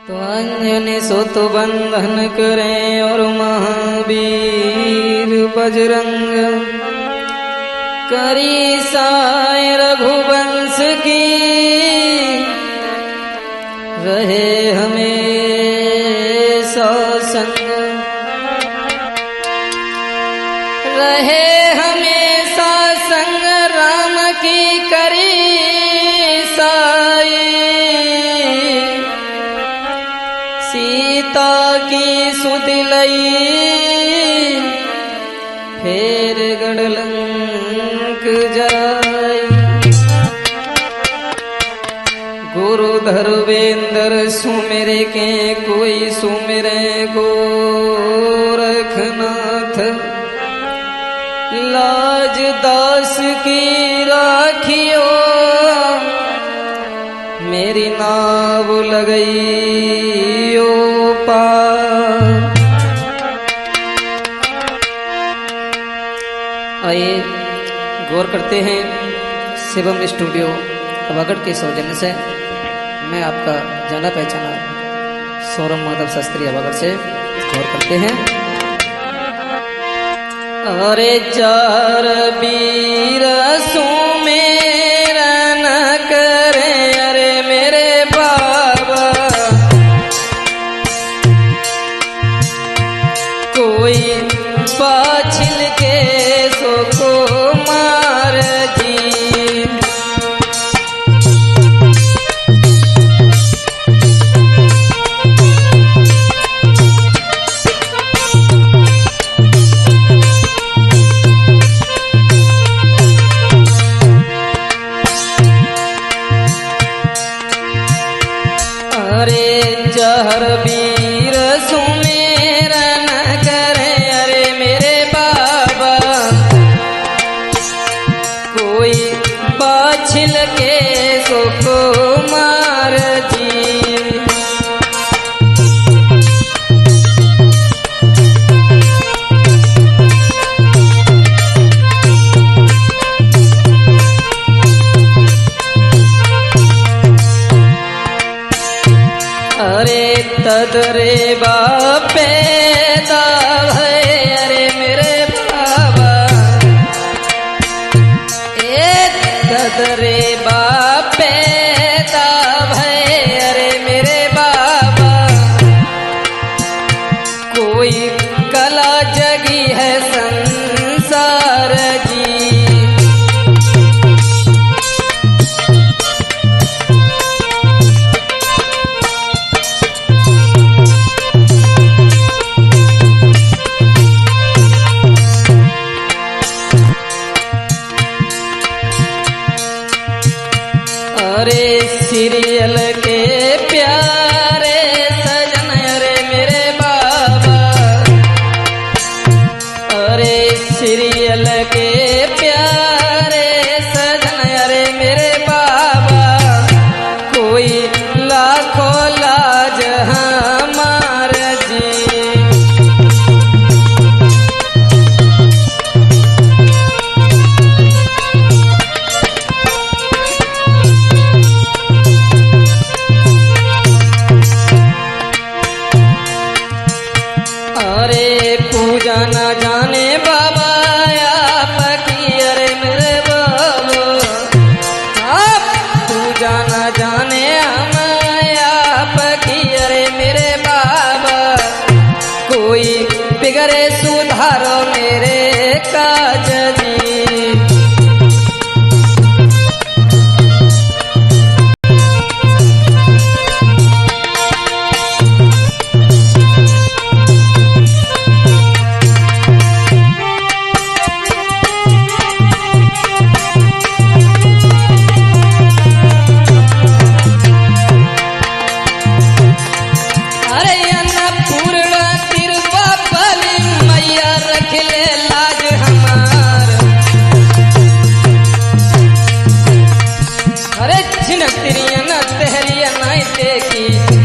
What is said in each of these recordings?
तो अंजनी सुत बंधन करें और महावीर बजरंग करी साय रघुवंश की रहे हमेशा संग, रहे हमेशा संग राम की करी साई, सीता की सुदिलई फेर गढ़लंक जाई। गुरु धर्मेंद्र सुमिरे के कोई सुमिरे गोरखनाथ, लाज दास की राखियो मेरी नाव लगई ओ पार। आइए गौर करते हैं शिवम स्टूडियो अवागढ़ के सौजन्य से मैं आपका जाना पहचाना सौरभ माधव शास्त्री अवागढ़ से गौर करते हैं। अरे चार वीर सुमेरा न करे अरे मेरे बाबा, कोई पाछिल के सो मार जी। अरे जहर वीर सुमेरा न करे अरे मेरे बाबा, कोई बाछिल के सो मार जी। अरे तदरे बापे दावे अरे मेरे बाबा, ए तदरे बापे दावे अरे मेरे बाबा, कोई कला जगी है संसार जी। अरे सीरियल के प्यारे सजन अरे मेरे बाबा, अरे सीरियल के प्यारे सजन अरे मेरे बाबा, कोई लाखों लाज हमार जी। अरे पूजा न जाने बाबा आपकी अरे मेरे बाबा, आप पूजा न जाने हम आपकी अरे मेरे बाबा, कोई बिगड़े सुधारो मेरे काज जी।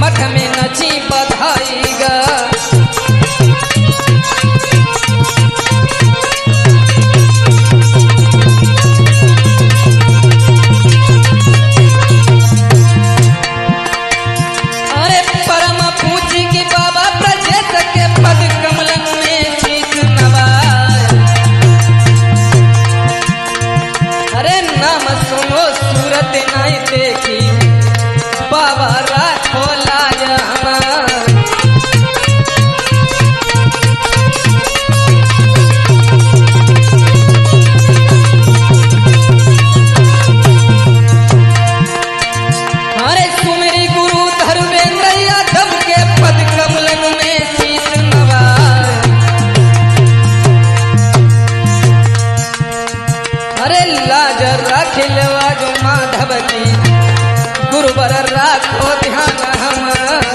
मठ में नची बधाई गा, परम देखी बाबा राखो लाज हमार। अरे सुमेरी गुरु धर्मेंद्र यादव के पद कमलन में शीश नवाए। अरे लाज राखिलवा जो माधव की गुरुवर राखो ध्यान हमार।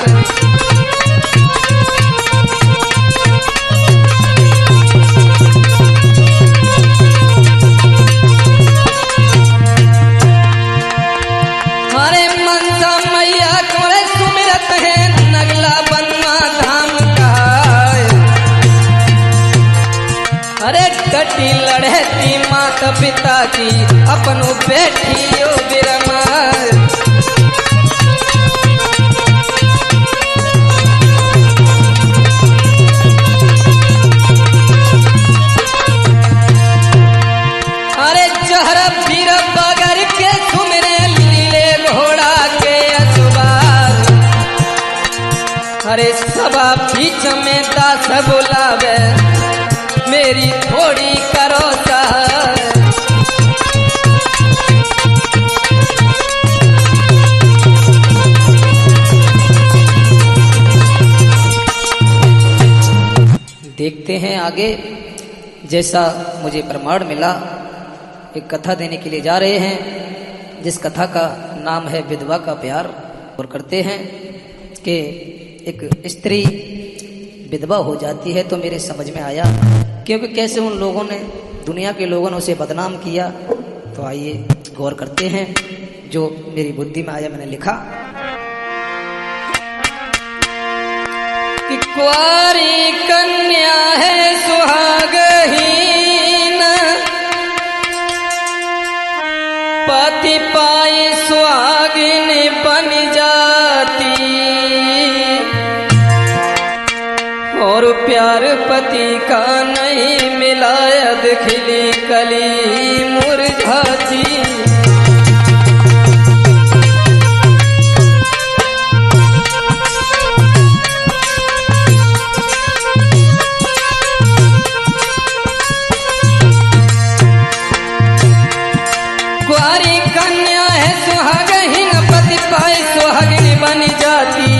अरे मनसा मैया कोरे सुमिरत है नगला बनवा धाम कहाय। अरे डटी लड़ती माता पिता की अपनो बेटियो बिरमार। अरे जहर वीर बगर के सुमरे लीले घोड़ा के असुबार। अरे सभा बीच में दास बुलावे मेरी थोड़ी करो सहार। देखते हैं आगे। जैसा मुझे प्रमाण मिला एक कथा देने के लिए जा रहे हैं, जिस कथा का नाम है विधवा का प्यार। और करते हैं कि एक स्त्री विधवा हो जाती है तो मेरे समझ में आया क्योंकि कैसे उन लोगों ने, दुनिया के लोगों ने उसे बदनाम किया। तो आइए गौर करते हैं, जो मेरी बुद्धि में आया मैंने लिखा कि कुंवारी कन्या है सुहागहीन, पति पाई सुहागिन बन जाती। और प्यार पति का नहीं मिला यद खिली कली मुरझाती। कुंवारी कन्या है सुहागहीन, पति पाए सुहागिन बन जाती।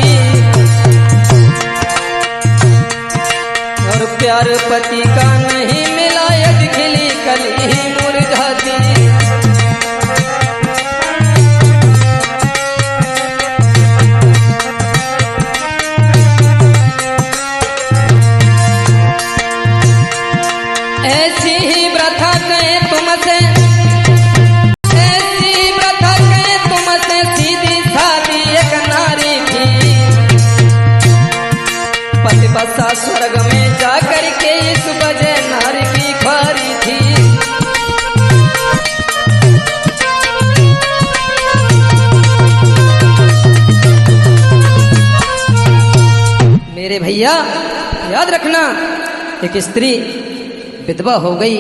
और प्यार पति का नहीं मिला यदि खिली कली मुरझाती। ऐसी ही प्रथा कहे तुमसे, ऐसी प्रथा कहे तुमसे सीधी सादी एक नारी थी। पति बसा स्वर्ग में जाकर के इस बजे नारी की ख्वारी थी। मेरे भैया याद रखना, एक स्त्री विधवा हो गई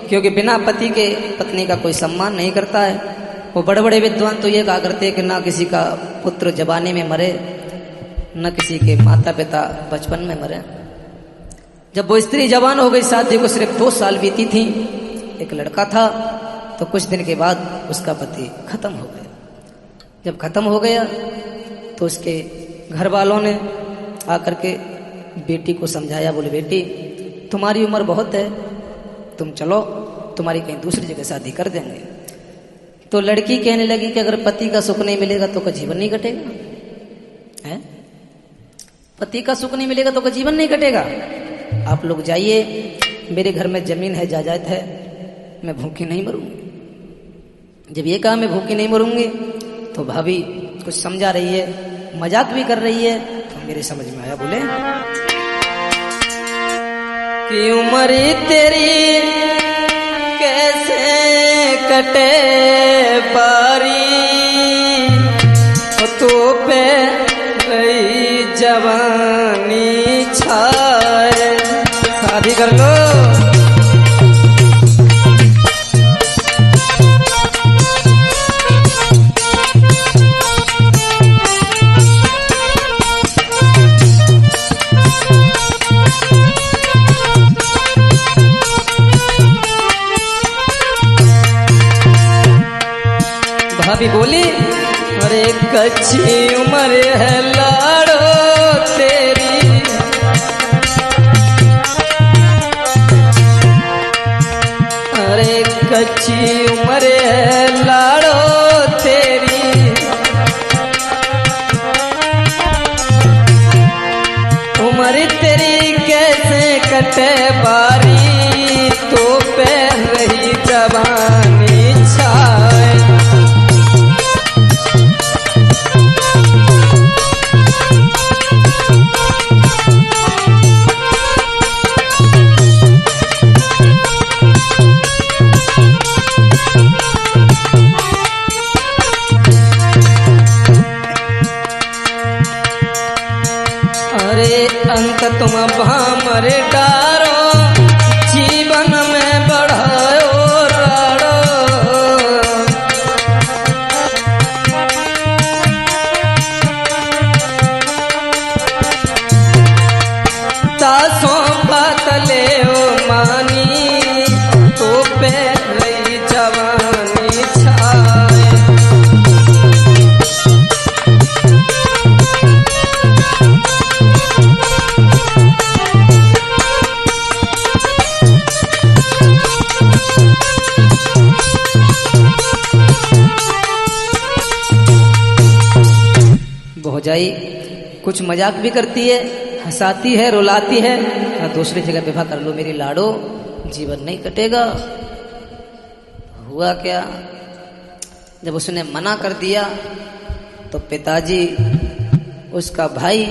क्योंकि बिना पति के पत्नी का कोई सम्मान नहीं करता है। वो बड़े बड़े विद्वान तो ये कहा करते हैं कि ना किसी का पुत्र जवानी में मरे, न किसी के माता पिता बचपन में मरे। जब वो स्त्री जवान हो गई, शादी को सिर्फ 2 साल बीती थी, एक लड़का था, तो कुछ दिन के बाद उसका पति खत्म हो गया। जब खत्म हो गया तो उसके घर वालों ने आकर के बेटी को समझाया, बोले बेटी तुम्हारी उम्र बहुत है, तुम चलो, तुम्हारी कहीं दूसरी जगह शादी कर देंगे। तो लड़की कहने लगी कि अगर पति का सुख नहीं मिलेगा तो का जीवन नहीं कटेगा, है? पति का सुख नहीं मिलेगा तो का जीवन नहीं कटेगा। आप लोग जाइए, मेरे घर में जमीन है, जायदाद है, मैं भूखी नहीं मरूंगी। जब ये कहा मैं भूखी नहीं मरूंगी, तो भाभी कुछ समझा रही है, मजाक भी कर रही है, तो मेरे समझ में आया, बोले कि उम्र तेरी कैसे कटे बारी, तो पे गई जवानी छाए, शादी कर लो। कच्ची उम्र है लाड़ो तेरी, अरे कच्ची उम्र है लाड़ो तेरी, उम्र तेरी कैसे कटे बारी, तो पे रही जवानी छाए। अरे अंत तुम भामर डारो, जीवन में बढ़ायो राड़ो, तासों बात ले ओ मानी, तो पे रही जवानी छाए। भौजाई कुछ मजाक भी करती है, हंसाती है, रुलाती है, और दूसरी जगह विवाह कर लो मेरी लाडो, जीवन नहीं कटेगा। हुआ क्या, जब उसने मना कर दिया तो पिताजी, उसका भाई,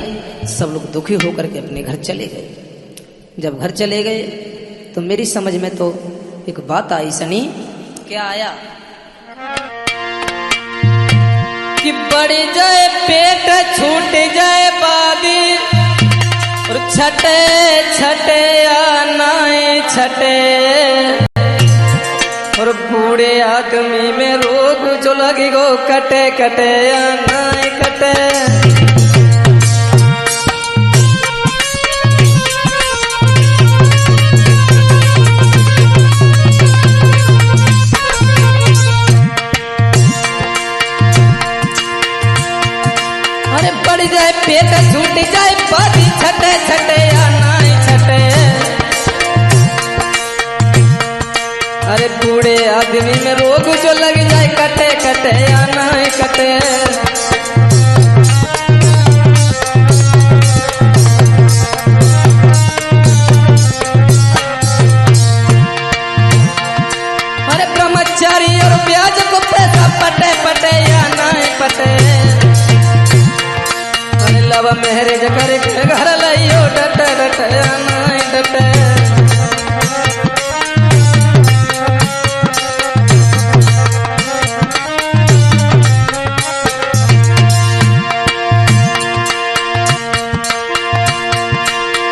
सब लोग दुखी होकर के अपने घर चले गए। जब घर चले गए तो मेरी समझ में तो एक बात आई सनी। क्या आया कि बढ़ जाए पेट, छूट जाए बादी, और छटे छटे आनाए छटे, और बूढ़े आदमी में रोग जो लगी गो कटे कटे आनाए कटे। जाए पेट छूट जाए बादी, छटे छटे आनाए छटे, अरे बूढ़े आदमी में रोग जो लग जाए कटे कटे आनाए कटे। अरे ब्रह्मचारी और ब्याज को पैसा पटे पटे आनाए पटे, लव मेहरे जकर के घर लाइयो डटे डटे आनाए डटे।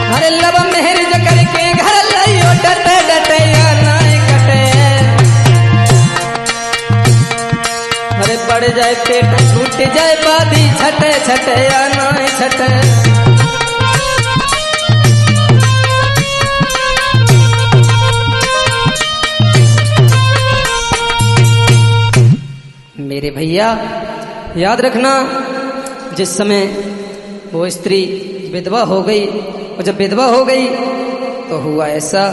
अरे लव मेहरे जकर के घर लाइयो डटे डटे आनाए कटे, अरे बढ़ जाए पेट छूट जाए बादी, छटे छटे आनाए छटे। मेरे भैया याद रखना, जिस समय वो स्त्री विधवा हो गई, और जब विधवा हो गई तो हुआ ऐसा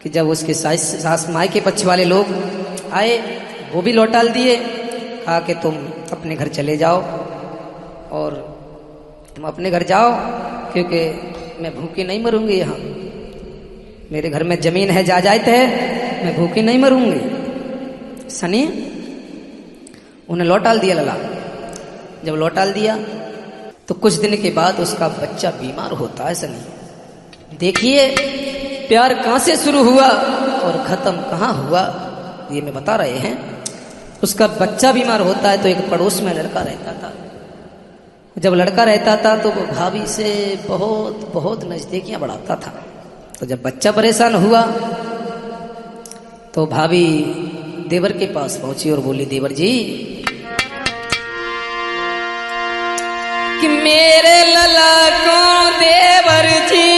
कि जब उसके सास माई के पक्ष वाले लोग आए, वो भी लौटाल दिए, कहा कि तुम अपने घर चले जाओ, और तुम अपने घर जाओ, क्योंकि मैं भूखी नहीं मरूंगी। यहाँ मेरे घर में जमीन है, जायदाद है, मैं भूखी नहीं मरूंगी। सनी उन्हें लौटाल दिया लला। जब लौटाल दिया तो कुछ दिन के बाद उसका बच्चा बीमार होता है। सनी देखिए प्यार कहाँ से शुरू हुआ और खत्म कहाँ हुआ, ये मैं बता रहे हैं। उसका बच्चा बीमार होता है तो एक पड़ोस में लड़का रहता था। जब लड़का रहता था तो वो भाभी से बहुत बहुत नजदीकियां बढ़ाता था। तो जब बच्चा परेशान हुआ तो भाभी देवर के पास पहुंची और बोली, देवर जी कि मेरे लला को देवर जी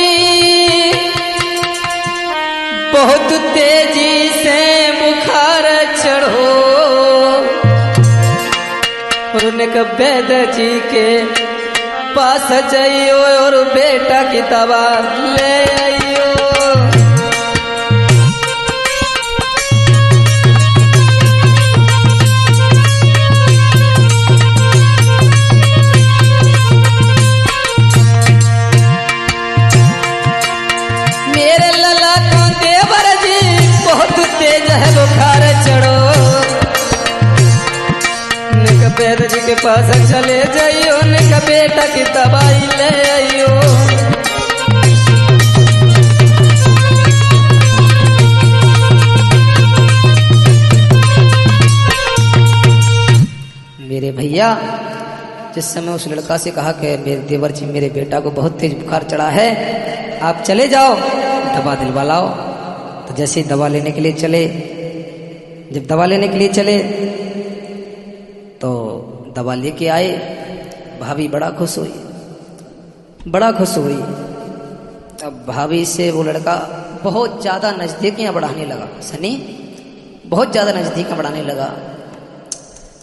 बहुत तेजी से बुखार चढ़ो, नेक वैद जी के पास जाइयो और बेटा की दवा ले आइयो। मेरे लला का देवर जी बहुत तेज है बुखार चढ़ो, निक वैद जी के पास चले जाइयो, निक बेटा की दवाई ले आइयो। मेरे भैया जिस समय उस लड़का से कहा कि मेरे देवर जी मेरे बेटा को बहुत तेज बुखार चढ़ा है, आप चले जाओ दवा दिलवा लाओ। तो जैसे दवा लेने के लिए चले, जब दवा लेने के लिए चले तो दवा लेके आए। भाभी बड़ा खुश हुई, बड़ा खुश हुई। अब भाभी से वो लड़का बहुत ज़्यादा नज़दीकियाँ बढ़ाने लगा। सनी बहुत ज़्यादा नज़दीकियाँ बढ़ाने लगा,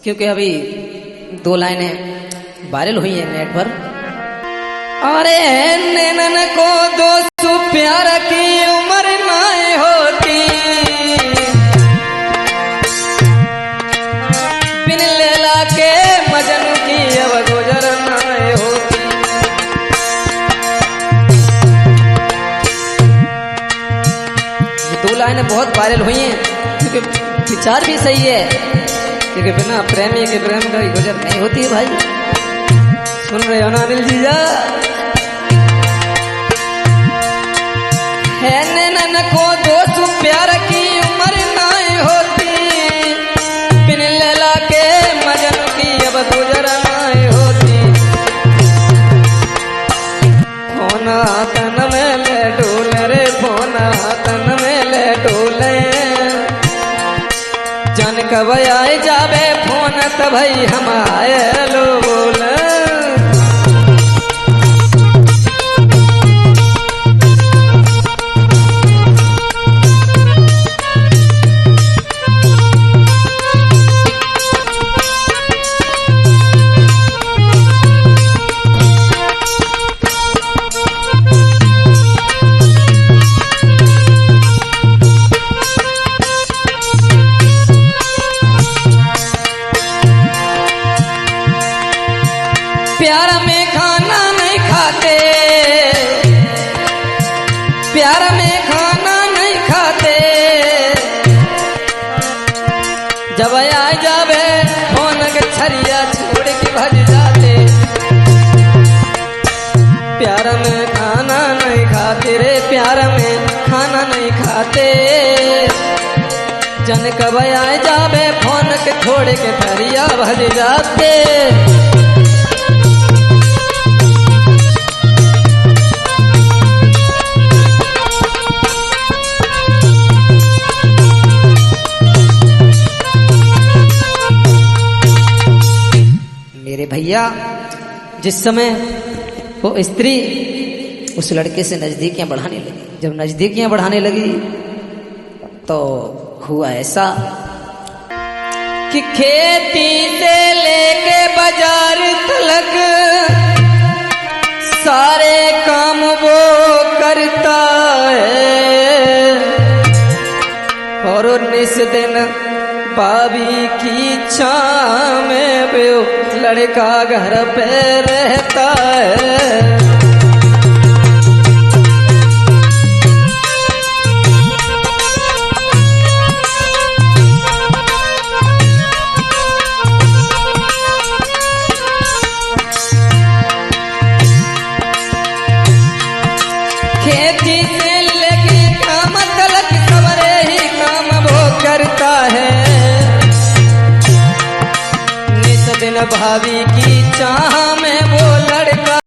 क्योंकि अभी 2 लाइनें वायरल हुई हैं नेट पर। अरे नैनन को 200 प्यार की उम्र नाए होती, बिन लैला के मजनू की अब गुजर नाए होती। ये 2 लाइनें बहुत वायरल हुई हैं, क्योंकि विचार भी सही है, क्योंकि बिना प्रेमी के प्रेम का गुजर नहीं होती है भाई। सुन रहे हो ना अनिल जीजा? है नैनन को 200 प्यार की उम्र नाई होती, बिन लैला के मजनू की अब गुजर नाई होती। फोना तन में ले डोले रे, फोना तन में ले डोले, जन कब आए जावे फोन तभी हम आए लो बोले। प्यार में खाना नहीं खाते, प्यार में खाना नहीं खाते, जब आ जावे फोन के छरिया छोड़ के भज जाते। प्यार में खाना नहीं खाते रे, प्यार में खाना नहीं खाते, जन कब आ जावे फोन के छोड़ के छरिया भज जाते। मेरे भैया जिस समय वो स्त्री उस लड़के से नजदीकियां बढ़ाने लगी, जब नजदीकियां बढ़ाने लगी तो हुआ ऐसा कि खेती से लेके बाजार तलक सारे काम वो करता है, और 19 दिन भाभी की छाँव में वो लड़का घर पे रहता है। खेती से लेके काम तलक सबरे ही काम वो करता है, 19 दिन भाभी की चाह में वो लड़का